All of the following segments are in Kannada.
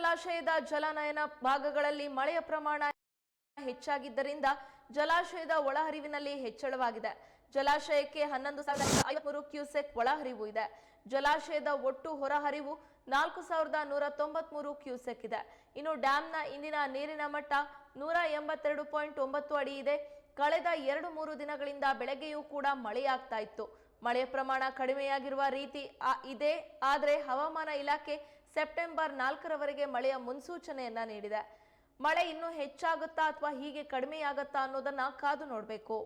ಜಲಾಶಯದ ಜಲನಯನ ಭಾಗಗಳಲ್ಲಿ ಮಳೆಯ ಪ್ರಮಾಣ ಹೆಚ್ಚಾಗಿದ್ದರಿಂದ ಜಲಾಶಯದ ಒಳಹರಿವಿನಲ್ಲಿ ಹೆಚ್ಚಳವಾಗಿದೆ. ಜಲಾಶಯಕ್ಕೆ 11,153 ಕ್ಯೂಸೆಕ್ ಒಳಹರಿವು ಇದೆ. ಜಲಾಶಯದ ಒಟ್ಟು ಹೊರಹರಿವು 4,193 ಕ್ಯೂಸೆಕ್ ಇದೆ. ಇನ್ನು ಡ್ಯಾಂನ ಇಂದಿನ ನೀರಿನ ಮಟ್ಟ 182.9 ಅಡಿ ಇದೆ. ಕಳೆದ 2-3 ದಿನಗಳಿಂದ ಬೆಳಗ್ಗೆಯೂ ಕೂಡ ಮಳೆಯಾಗ್ತಾ ಇತ್ತು. ಮಳೆಯ ಪ್ರಮಾಣ ಕಡಿಮೆಯಾಗಿರುವ ರೀತಿ ಇದೆ. ಆದರೆ ಹವಾಮಾನ ಇಲಾಖೆ ಸೆಪ್ಟೆಂಬರ್ 4ರವರೆಗೆ ಮಳೆಯ ಮುನ್ಸೂಚನೆಯನ್ನ ನೀಡಿದೆ. ಮಳೆ ಇನ್ನೂ ಹೆಚ್ಚಾಗುತ್ತಾ ಅಥವಾ ಹೀಗೆ ಕಡಿಮೆಯಾಗುತ್ತಾ ಅನ್ನೋದನ್ನ ಕಾದು ನೋಡಬೇಕು.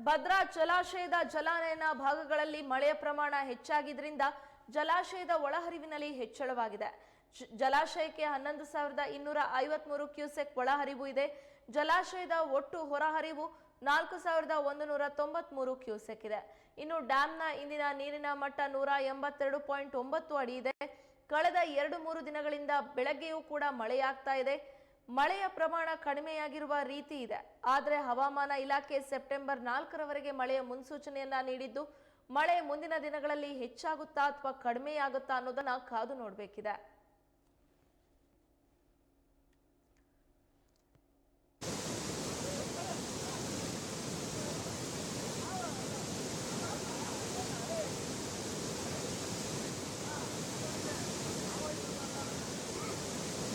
ಭದ್ರಾ ಜಲಾಶಯದ ಜಲಾನಯನ ಭಾಗಗಳಲ್ಲಿ ಮಳೆಯ ಪ್ರಮಾಣ ಹೆಚ್ಚಾಗಿದ್ದರಿಂದ ಜಲಾಶಯದ ಒಳಹರಿವಿನಲ್ಲಿ ಹೆಚ್ಚಳವಾಗಿದೆ. ಜಲಾಶಯಕ್ಕೆ 11,253 ಕ್ಯೂಸೆಕ್ ಒಳಹರಿವು ಇದೆ. ಜಲಾಶಯದ ಒಟ್ಟು ಹೊರಹರಿವು 4,193 ಕ್ಯೂಸೆಕ್ ಇದೆ. ಇನ್ನು ಡ್ಯಾಂನ ಇಂದಿನ ನೀರಿನ ಮಟ್ಟ 182.9 ಅಡಿ ಇದೆ. ಕಳೆದ 2-3 ದಿನಗಳಿಂದ ಬೆಳಗ್ಗೆಯೂ ಕೂಡ ಮಳೆಯಾಗ್ತಾ ಇದೆ. ಮಳೆಯ ಪ್ರಮಾಣ ಕಡಿಮೆಯಾಗಿರುವ ರೀತಿ ಇದೆ. ಆದರೆ ಹವಾಮಾನ ಇಲಾಖೆ ಸೆಪ್ಟೆಂಬರ್ 4ರವರೆಗೆ ಮಳೆಯ ಮುನ್ಸೂಚನೆಯನ್ನ ನೀಡಿದ್ದು, ಮಳೆ ಮುಂದಿನ ದಿನಗಳಲ್ಲಿ ಹೆಚ್ಚಾಗುತ್ತಾ ಅಥವಾ ಕಡಿಮೆಯಾಗುತ್ತಾ ಅನ್ನೋದನ್ನ ಕಾದು ನೋಡಬೇಕಿದೆ.